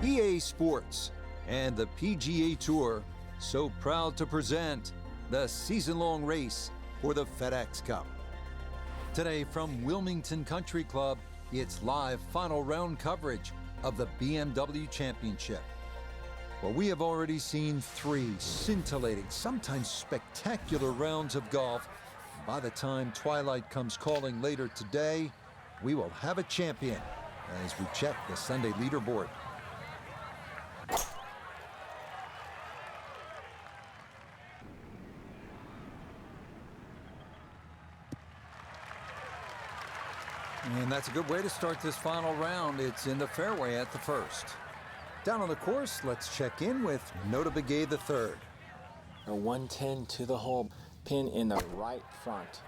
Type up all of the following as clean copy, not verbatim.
EA Sports and the PGA Tour so proud to present the season-long race for the FedEx Cup. Today from Wilmington Country Club, it's live final round coverage of the BMW Championship. Well, we have already seen 3 scintillating, sometimes spectacular rounds of golf. By the time twilight comes calling later today, we will have a champion as we check the Sunday leaderboard. And that's a good way to start this final round. It's in the fairway at the first. Down on the course, let's check in with Nota Begay III. A 110 to the hole, pin in the right front.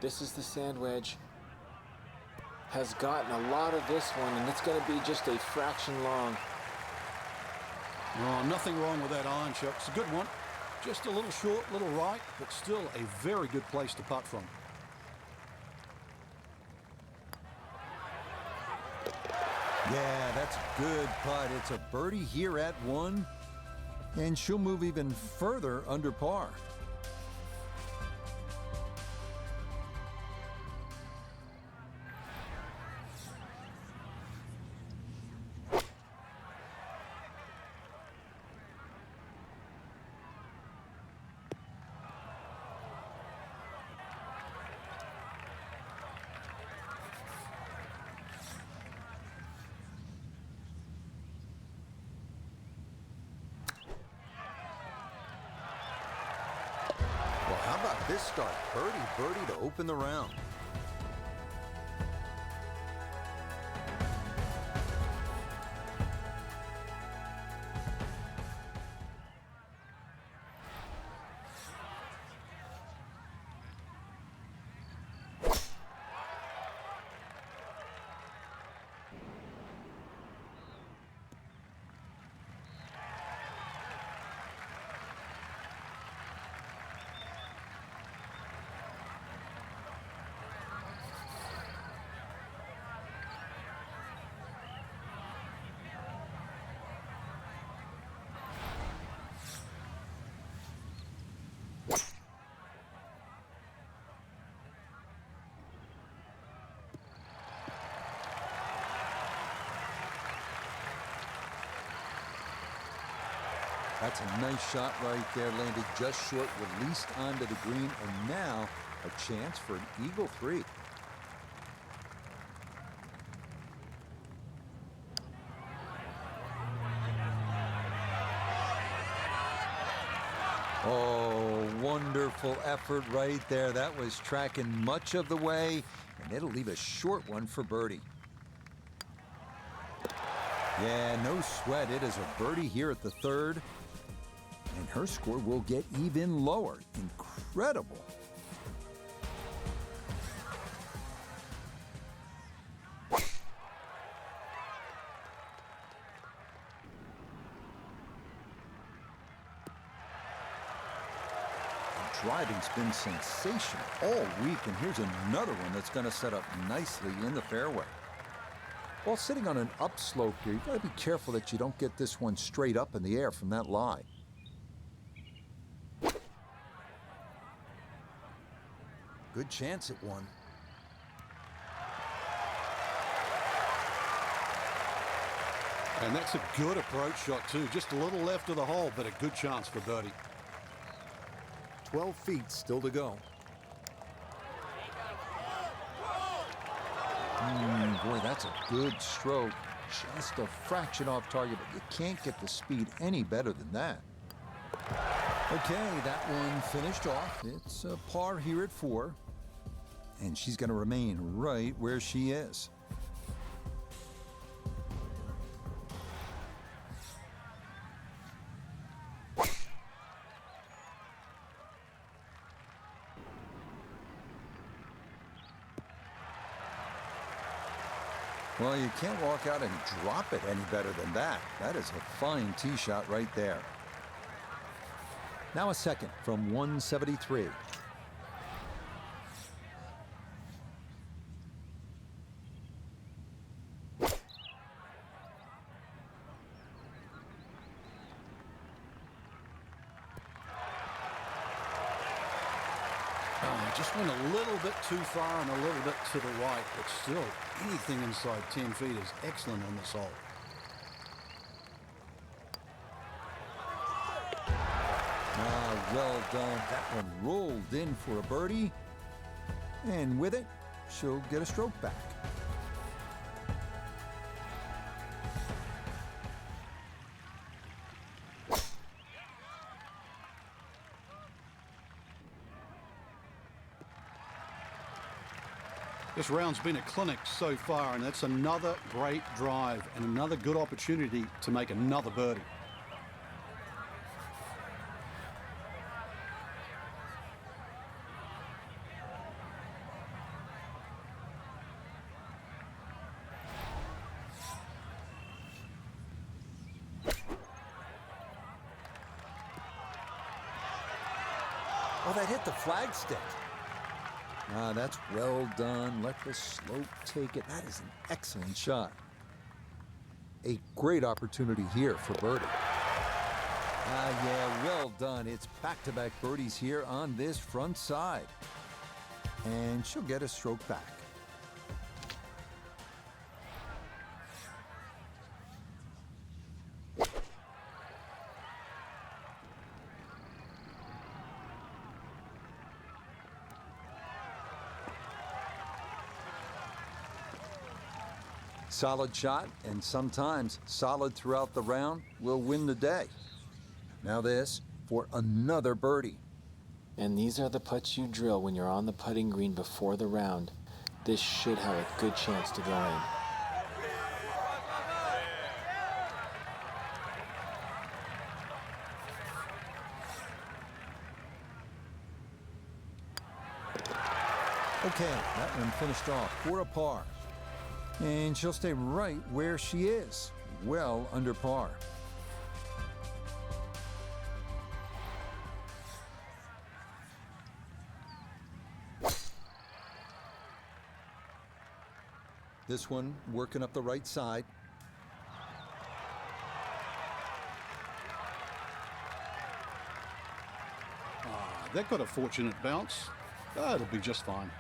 This is the sand wedge. Has gotten a lot of this one, and it's going to be just a fraction long. Oh, nothing wrong with that iron shot. It's a good one. Just a little short, little right, but still a very good place to putt from. Yeah, that's a good putt. It's a birdie here at 1, and she'll move even further under par. How about this start? Birdie to open the round. That's a nice shot right there, landed just short, released onto the green, and now a chance for an eagle 3. Oh, wonderful effort right there. That was tracking much of the way, and it'll leave a short one for birdie. Yeah, no sweat. It is a birdie here at the 3rd. And her score will get even lower. Incredible. The driving's been sensational all week, and here's another one that's going to set up nicely in the fairway. While sitting on an upslope here, you've got to be careful that you don't get this one straight up in the air from that lie. Good chance at 1. And that's a good approach shot, too. Just a little left of the hole, but a good chance for birdie. 12 feet still to go. Boy, that's a good stroke. Just a fraction off target, but you can't get the speed any better than that. Okay, that one finished off. It's a par here at 4. And she's going to remain right where she is. Well, you can't walk out and drop it any better than that. That is a fine tee shot right there. Now a second from 173. Just went a little bit too far and a little bit to the right, but still, anything inside 10 feet is excellent on this hole. Ah, well done. That one rolled in for a birdie. And with it, she'll get a stroke back. This round's been a clinic so far, and that's another great drive and another good opportunity to make another birdie. Oh, that hit the flagstick. Ah, that's well done. Let the slope take it. That is an excellent shot. A great opportunity here for birdie. Ah, yeah, well done. It's back-to-back birdies here on this front side. And she'll get a stroke back. Solid shot, and sometimes solid throughout the round, will win the day. Now this for another birdie. And these are the putts you drill when you're on the putting green before the round. This should have a good chance to go in. Okay, that one finished off for a par. And she'll stay right where she is, well under par. This one working up the right side. That got a fortunate bounce. It'll be just fine.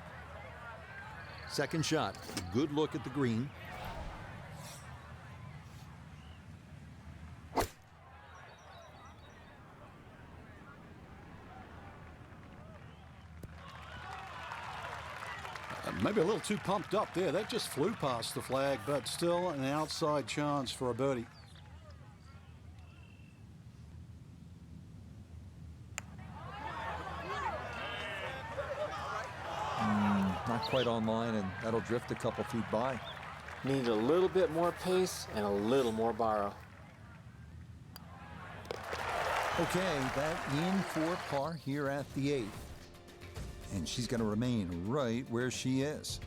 Second shot, a good look at the green. Maybe a little too pumped up there. That just flew past the flag, but still an outside chance for a birdie. Not quite online, and that'll drift a couple feet by. Need a little bit more pace and a little more borrow. Okay, that in for par here at the 8th. And she's going to remain right where she is.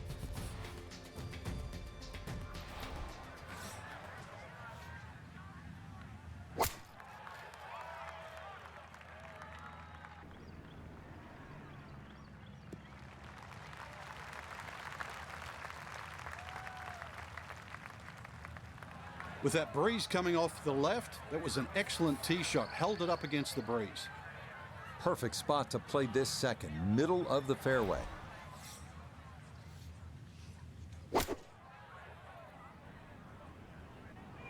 With that breeze coming off the left, that was an excellent tee shot. Held it up against the breeze. Perfect spot to play this second, middle of the fairway.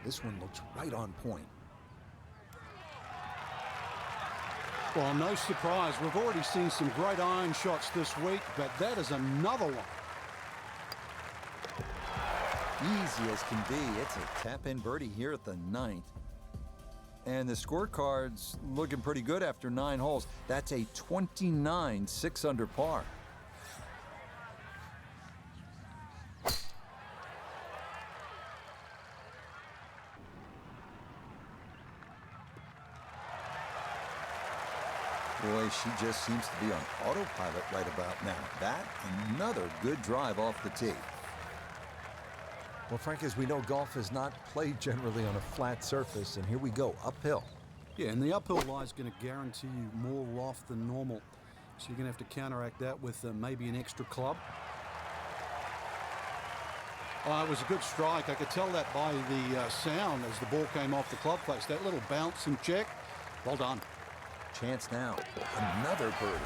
This one looks right on point. Well, no surprise. We've already seen some great iron shots this week, but that is another one. Easy as can be. It's a tap-in birdie here at the 9th. And the scorecard's looking pretty good after 9 holes. That's a 29 6 under par. Boy, she just seems to be on autopilot right about now. That, another good drive off the tee. Well, Frank, as we know, golf is not played generally on a flat surface, and here we go, uphill. Yeah, and the uphill lie is going to guarantee you more loft than normal. So you're going to have to counteract that with maybe an extra club. It was a good strike. I could tell that by the sound as the ball came off the club face. That little bounce and check, well done. Chance now, another birdie.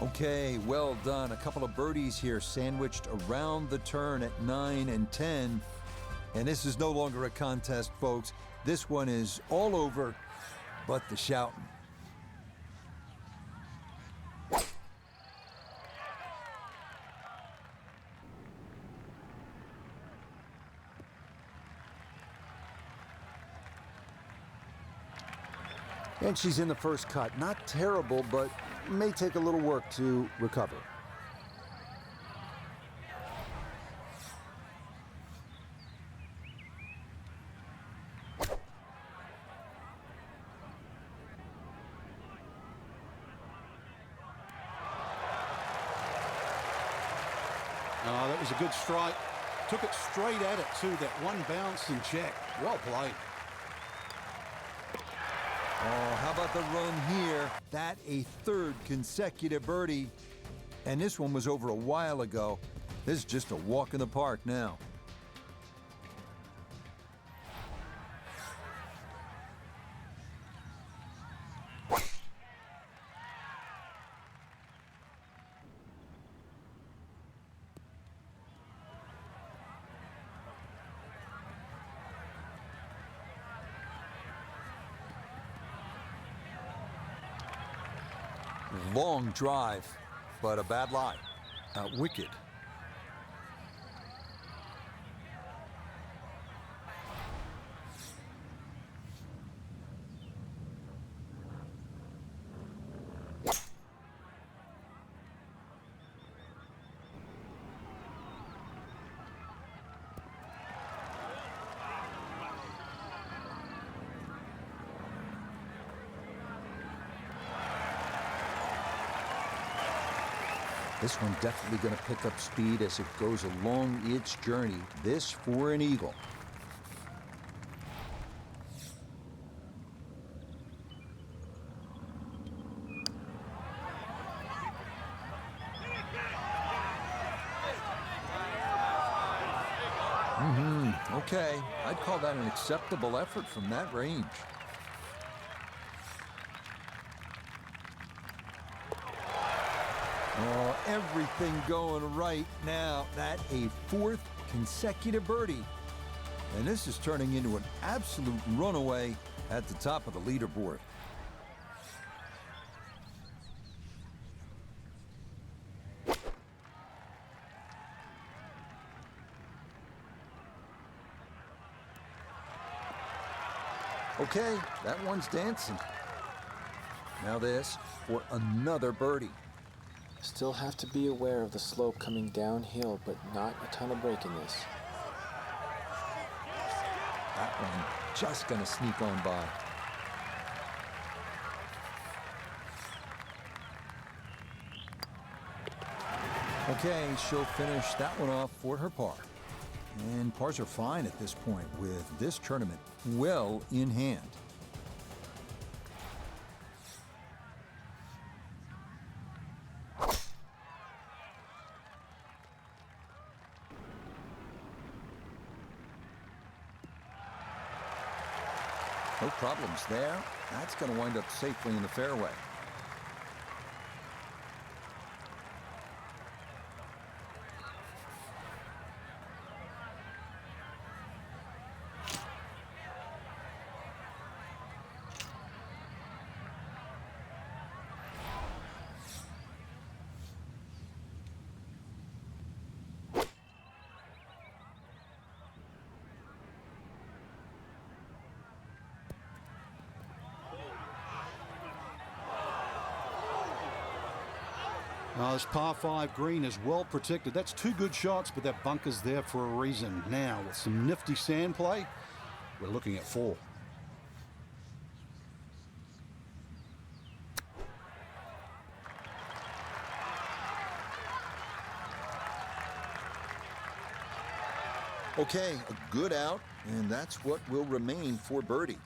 Okay, well done. A couple of birdies here sandwiched around the turn at 9 and 10. And this is no longer a contest, folks. This one is all over but the shouting. And she's in the first cut. Not terrible, but may take a little work to recover. Oh, that was a good strike. Took it straight at it, too. That one bounce and check. Well played. Oh, how about the run here? That a third consecutive birdie. And this one was over a while ago. This is just a walk in the park now. Long drive, but a bad lie. Wicked. This one definitely going to pick up speed as it goes along its journey. This for an eagle. Okay, I'd call that an acceptable effort from that range. Oh, everything going right now. That a fourth consecutive birdie. And this is turning into an absolute runaway at the top of the leaderboard. Okay, that one's dancing. Now this for another birdie. Still have to be aware of the slope coming downhill, but not a ton of break in this. That one just gonna sneak on by. Okay, she'll finish that one off for her par. And pars are fine at this point with this tournament well in hand. No problems there. That's going to wind up safely in the fairway. Now, this par 5 green is well protected. That's two good shots, but that bunker's there for a reason. Now, with some nifty sand play, we're looking at 4. Okay, a good out, and that's what will remain for birdie.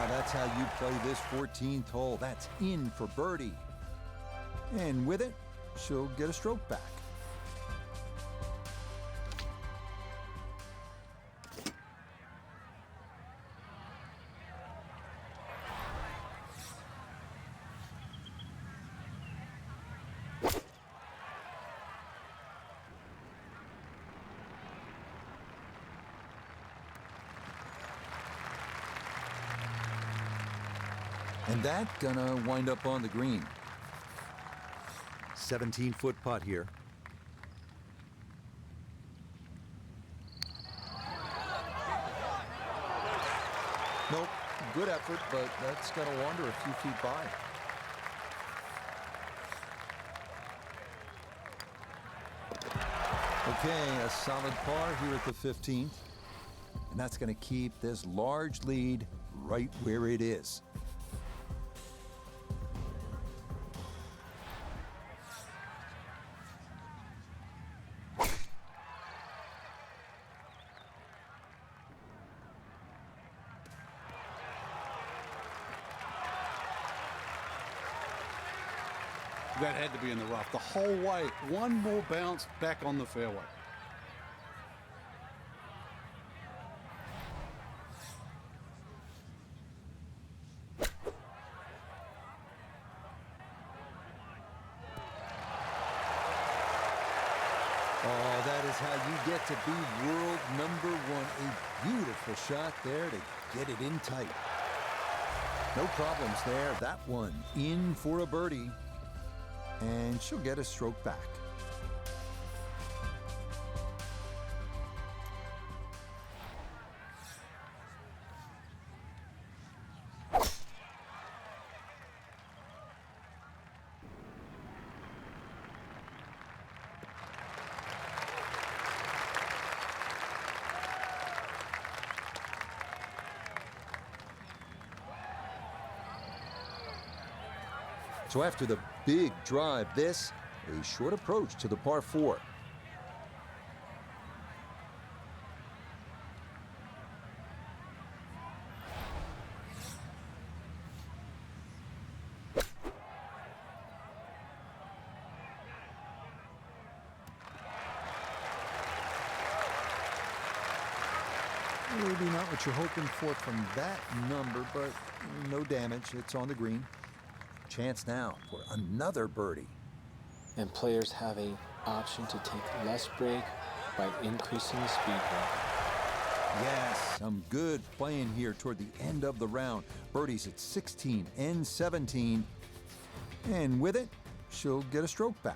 That's how you play this 14th hole. That's in for birdie. And with it, she'll get a stroke back. And that gonna wind up on the green. 17-foot putt here. Nope, good effort, but that's gonna wander a few feet by. Okay, a solid par here at the 15th. And that's gonna keep this large lead right where it is. That had to be in the rough the whole way. One more bounce back on the fairway. Oh, that is how you get to be world #1. A beautiful shot there to get it in tight. No problems there. That one in for a birdie. And she'll get a stroke back. So after the big drive, this, a short approach to the par 4. Maybe not what you're hoping for from that number, but no damage. It's on the green. Chance now for another birdie. And players have an option to take less break by increasing the speed here. Yes, some good playing here toward the end of the round. Birdies at 16 and 17. And with it, she'll get a stroke back.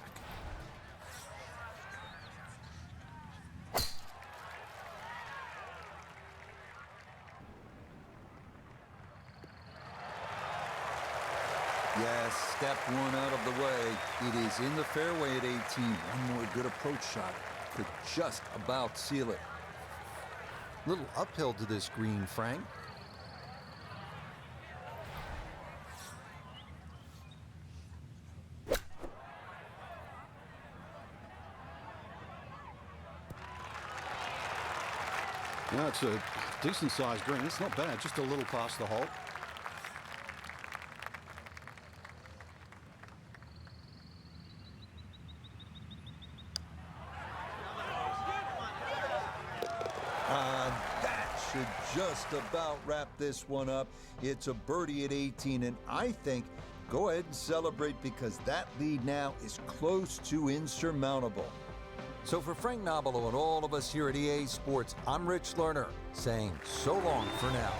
Yes, step one out of the way. It is in the fairway at 18. One more good approach shot could just about seal it. Little uphill to this green, Frank. Yeah, it's a decent-sized green. It's not bad, just a little past the hole. That should just about wrap this one up. It's a birdie at 18, and I think go ahead and celebrate because that lead now is close to insurmountable. So for Frank Nobilo and all of us here at EA Sports, I'm Rich Lerner saying so long for now.